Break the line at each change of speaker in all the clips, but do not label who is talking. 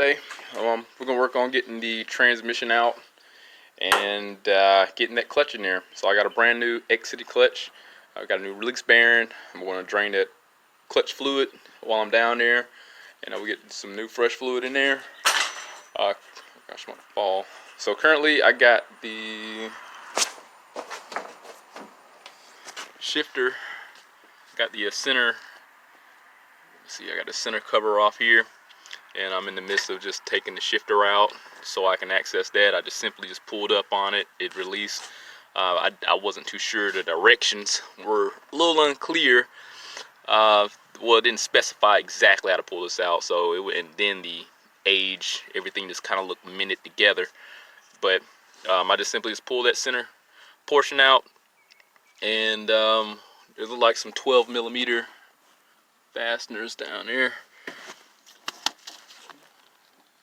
today. We're gonna work on getting the transmission out and getting that clutch in there. So I got a brand new X-City clutch. I got a new release bearing. I'm gonna drain that clutch fluid while I'm down there, and we get some new fresh fluid in there. Gosh, I want to fall. So currently I got the shifter, got the center. See, I got the center cover off here, and I'm in the midst of just taking the shifter out so I can access that. I just simply pulled up on it, it released. I wasn't too sure, the directions were a little unclear. Well, it didn't specify exactly how to pull this out, so and then the age, everything just kind of looked minted together. But I just simply pulled that center portion out, and it looked like some 12mm fasteners down there.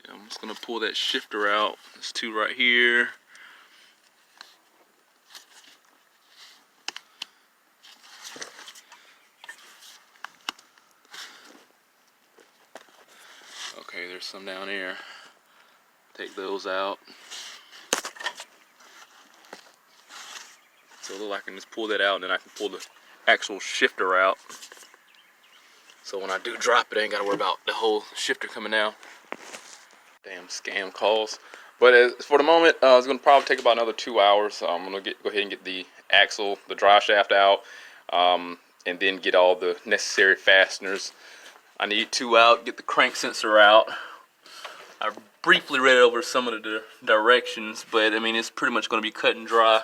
I'm just gonna pull that shifter out. There's two right here. Okay, there's some down here. Take those out. So it looks like I can just pull that out, and then I can pull the actual shifter out. So when I do drop it, I ain't gotta worry about the whole shifter coming out. Damn scam calls. But for the moment, it's gonna probably take about another 2 hours. I'm gonna go ahead and get the axle, the drive shaft out, and then get all the necessary fasteners. I need two out, get the crank sensor out. I briefly read over some of the directions, but I mean, it's pretty much gonna be cut and dry.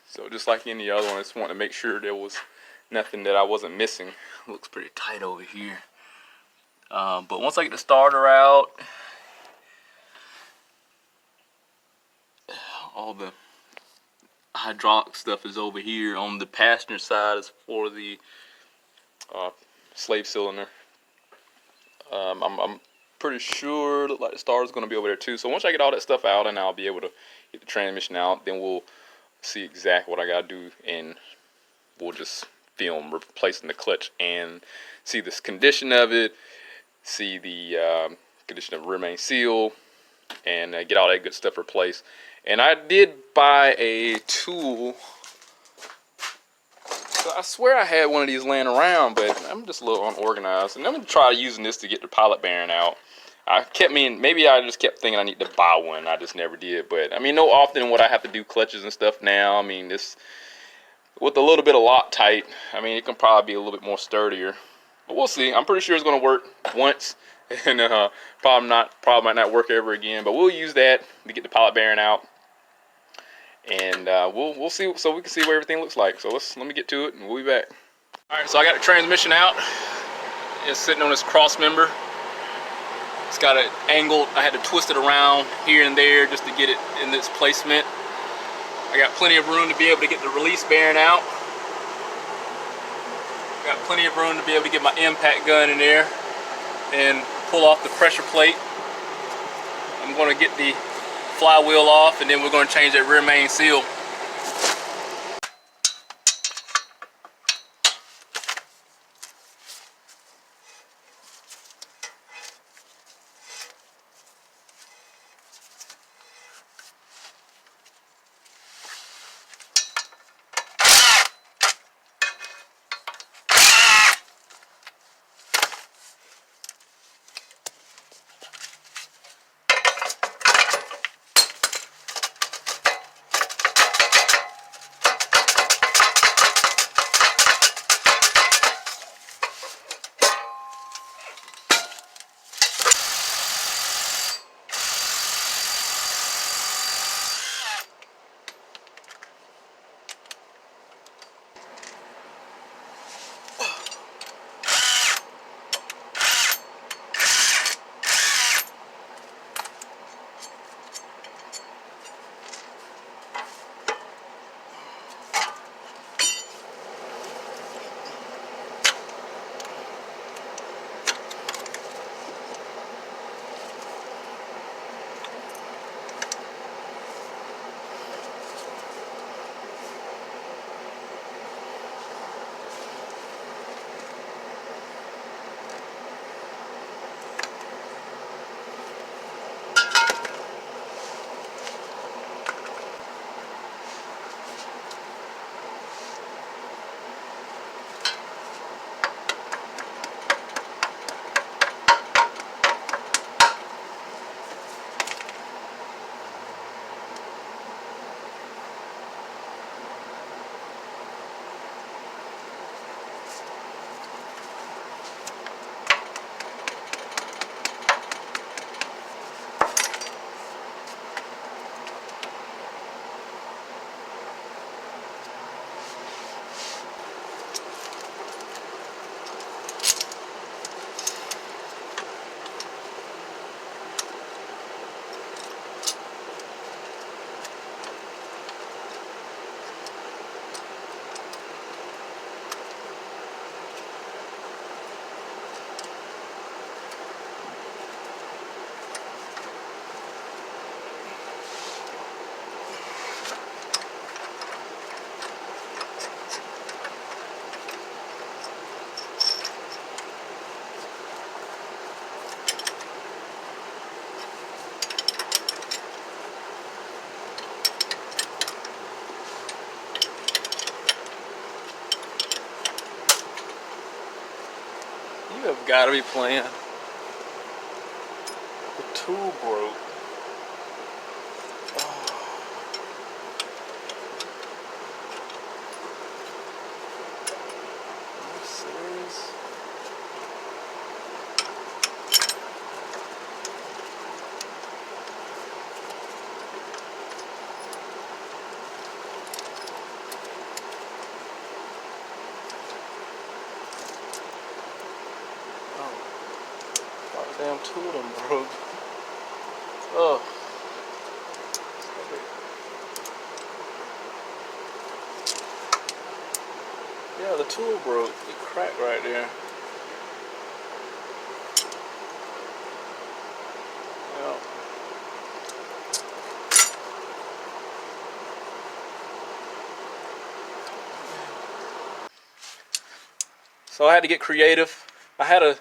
So just like any other one, I just want to make sure there was nothing that I wasn't missing. Looks pretty tight over here. But once I get the starter out, all the hydraulic stuff is over here on the passenger side. Is for the slave cylinder. I'm pretty sure like the starter's going to be over there too. So once I get all that stuff out, and I'll be able to get the transmission out, then we'll see exactly what I got to do, and we'll just film replacing the clutch and see this condition of it, see the condition of the rear main seal, and get all that good stuff replaced. And I did buy a tool. So I swear I had one of these laying around, but I'm just a little unorganized. And I'm gonna try using this to get the pilot bearing out. Maybe I just kept thinking I need to buy one. I just never did. But I mean, no often would I have to do clutches and stuff now. I mean, this with a little bit of Loctite, I mean, it can probably be a little bit more sturdier. But we'll see. I'm pretty sure it's gonna work once, and probably might not work ever again. But we'll use that to get the pilot bearing out, and we'll see, so we can see what everything looks like. So let me get to it, and we'll be back. All right, so I got the transmission out. It's sitting on this cross member. It's got an angle. I had to twist it around here and there just to get it in this placement. I got plenty of room to be able to get the release bearing out. Got plenty of room to be able to get my impact gun in there and pull off the pressure plate. I'm going to get the flywheel off, and then we're going to change that rear main seal. gotta be playing. The tool broke. Damn tool done broke. Oh. Yeah, the tool broke. It cracked right there. Yeah. So I had to get creative. I had a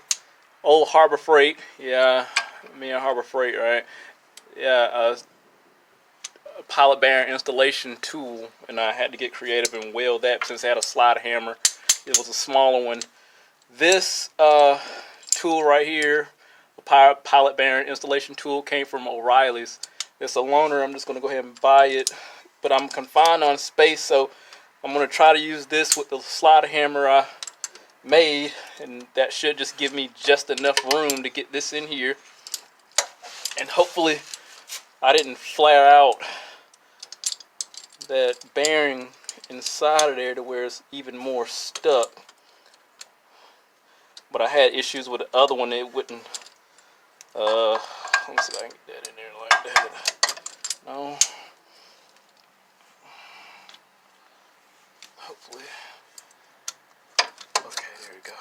old Harbor Freight. Yeah, me and Harbor Freight, right? Yeah, a pilot bearing installation tool, and I had to get creative and weld that since I had a slide hammer. It was a smaller one. This tool right here, a pilot bearing installation tool, came from O'Reilly's. It's a loaner. I'm just going to go ahead and buy it, but I'm confined on space, so I'm going to try to use this with the slide hammer I made, and that should just give me just enough room to get this in here. And hopefully I didn't flare out that bearing inside of there to where it's even more stuck. But I had issues with the other one. It wouldn't let me see if I can get that in there like that. No, hopefully. Okay, there we go.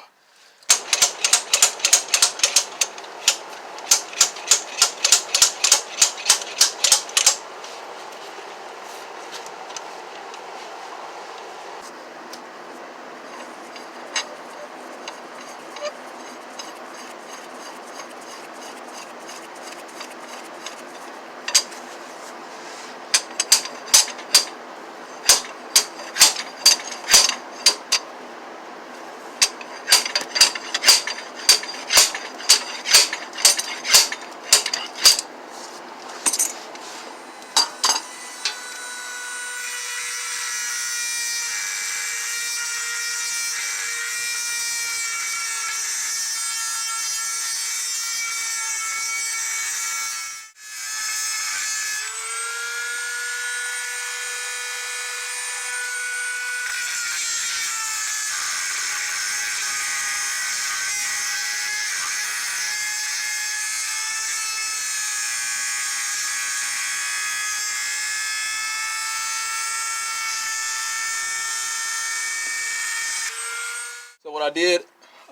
So what I did,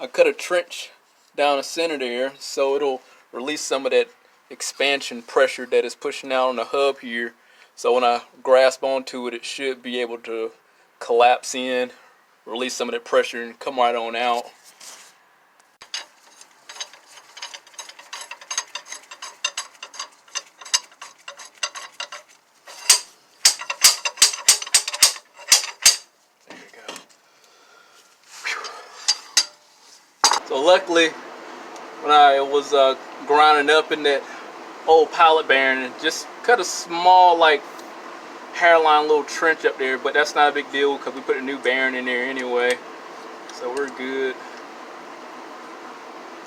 I cut a trench down the center there so it'll release some of that expansion pressure that is pushing out on the hub here. So when I grasp onto it, it should be able to collapse in, release some of that pressure, and come right on out. There you go. So luckily, when I was grinding up in that old pilot bearing, and just cut a small like hairline little trench up there, but that's not a big deal because we put a new bearing in there anyway, so we're good.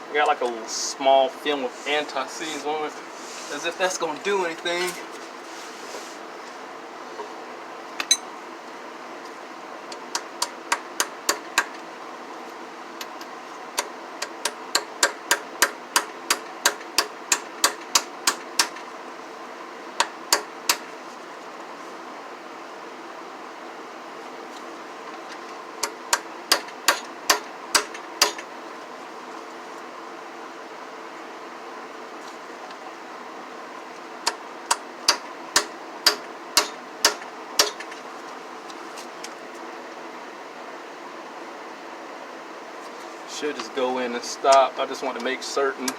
I got like a small film with anti-seize on it, as if that's gonna do anything. Should just go in and stop. I just want to make certain.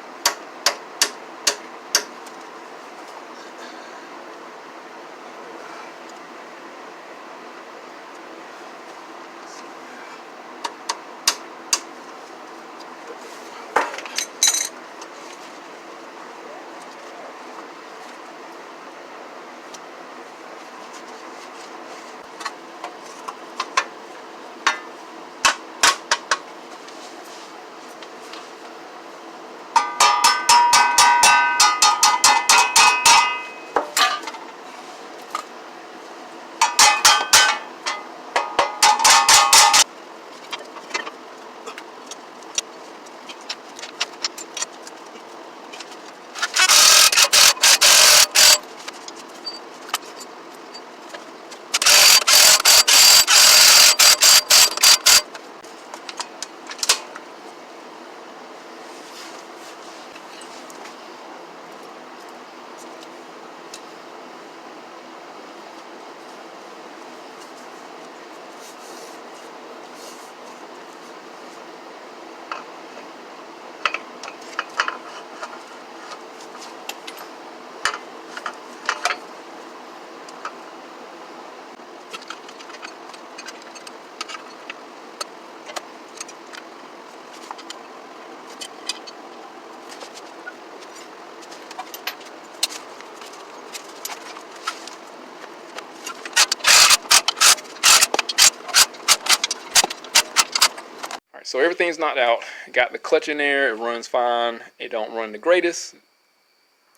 So everything's knocked out. Got the clutch in there. It runs fine. It don't run the greatest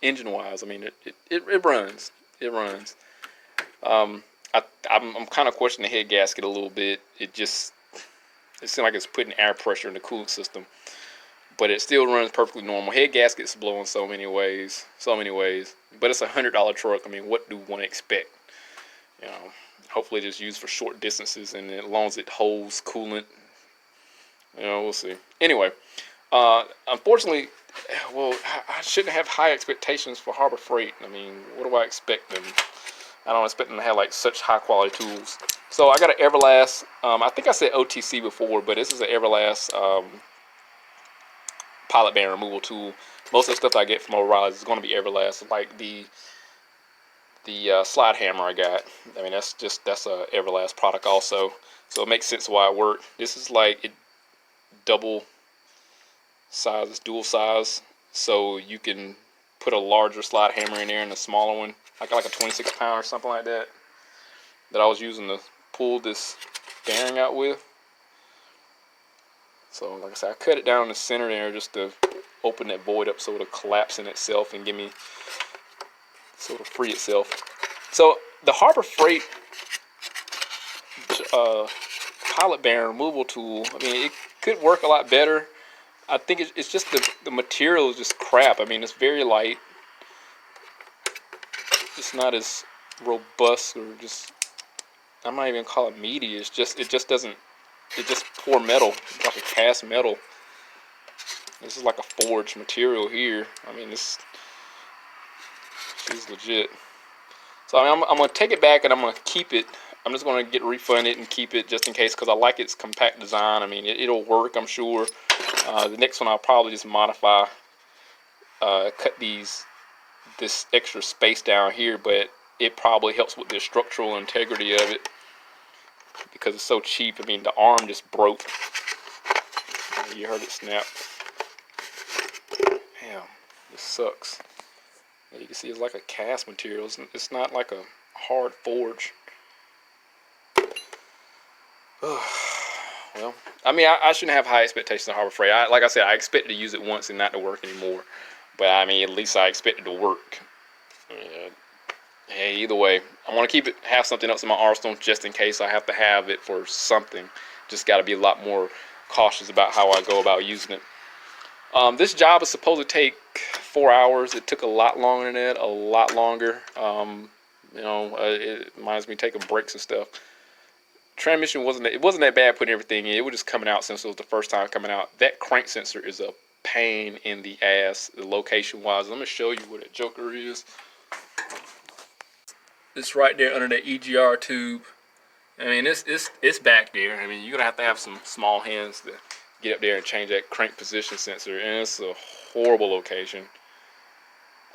engine wise. I mean, it runs. It runs. I'm kind of questioning the head gasket a little bit. It seems like it's putting air pressure in the coolant system, but it still runs perfectly normal. Head gaskets blow in so many ways. But it's $100 truck. I mean, what do one expect? You know, hopefully it's used for short distances, and as long as it holds coolant, you know, we'll see. Anyway, unfortunately, well, I shouldn't have high expectations for Harbor Freight. I mean, what do I expect them? I don't expect them to have like such high quality tools. So I got an Everlast. I think I said OTC before, but this is an Everlast pilot bearing removal tool. Most of the stuff I get from O'Reilly's is going to be Everlast, like the slide hammer I got. I mean, that's a Everlast product also, so it makes sense why it worked. This is like it double size, it's dual size, so you can put a larger slide hammer in there and a smaller one. I got like a 26 pound or something like that I was using to pull this bearing out with. So like I said, I cut it down in the center there just to open that void up so it'll collapse in itself and so it'll free itself. So the Harbor Freight pilot bearing removal tool, I mean, it could work a lot better. I think it's just the material is just crap. I mean, it's very light. It's not as robust, or just, I'm not even gonna call it meaty. It's just poor metal. It's like a cast metal. This is like a forged material here. I mean, this is legit. So I mean, I'm gonna take it back and I'm gonna keep it. I'm just gonna get refunded and keep it just in case, because I like its compact design. I mean, it'll work, I'm sure. The next one I'll probably just modify, cut this extra space down here, but it probably helps with the structural integrity of it because it's so cheap. I mean, the arm just broke. You heard it snap. Damn, this sucks. You can see it's like a cast material. It's not like a hard forge. Well, I mean, I shouldn't have high expectations of Harbor Freight. Like I said, I expected to use it once and not to work anymore. But I mean, at least I expected to work. Hey, either way, I want to have something else in my arsenal just in case I have to have it for something. Just got to be a lot more cautious about how I go about using it. This job is supposed to take 4 hours. It took a lot longer than that, a lot longer. It reminds me of taking breaks and stuff. Transmission wasn't that bad putting everything in. It was just coming out since it was the first time coming out. That crank sensor is a pain in the ass, location wise. Let me show you where that joker is. It's right there under the EGR tube. I mean, it's back there. I mean, you're gonna have to have some small hands to get up there and change that crank position sensor, and it's a horrible location.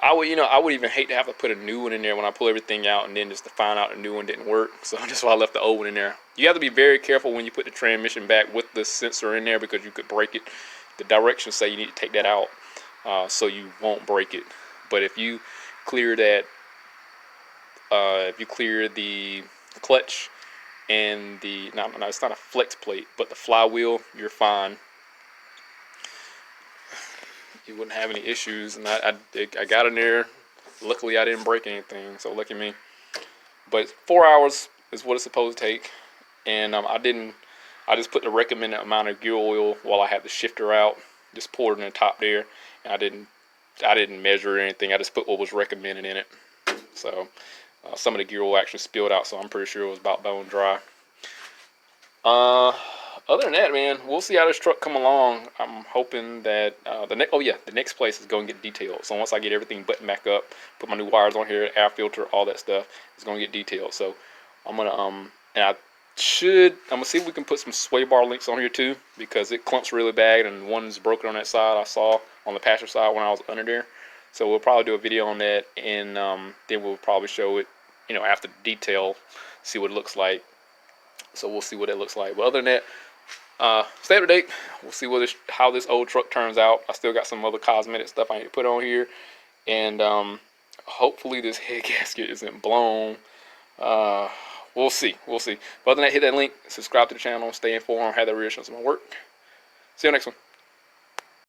I would even hate to have to put a new one in there when I pull everything out, and then just to find out a new one didn't work. So that's why I left the old one in there. You have to be very careful when you put the transmission back with the sensor in there, because you could break it. The directions say you need to take that out, so you won't break it. But if you clear that, if you clear the clutch and no, it's not a flex plate, but the flywheel, you're fine. You wouldn't have any issues, and I got in there. Luckily, I didn't break anything, so lucky me. But 4 hours is what it's supposed to take, and I just put the recommended amount of gear oil while I had the shifter out. Just poured it in the top there, and I didn't measure anything. I just put what was recommended in it. So some of the gear oil actually spilled out, so I'm pretty sure it was about bone dry. Other than that, man, we'll see how this truck come along. I'm hoping that the next place is going to get detailed. So once I get everything buttoned back up, put my new wires on here, air filter, all that stuff, it's going to get detailed. So I'm gonna I'm gonna see if we can put some sway bar links on here too, because it clumps really bad, and one's broken on that side I saw on the passenger side when I was under there. So we'll probably do a video on that, and then we'll probably show it, after the detail, see what it looks like. So we'll see what it looks like. But other than that, stay up to date. We'll see how this old truck turns out. I still got some other cosmetic stuff I need to put on here, and hopefully this head gasket isn't blown. We'll see. But other than that, hit that link, subscribe to the channel, stay informed, have the reassurance of my work. See you next one.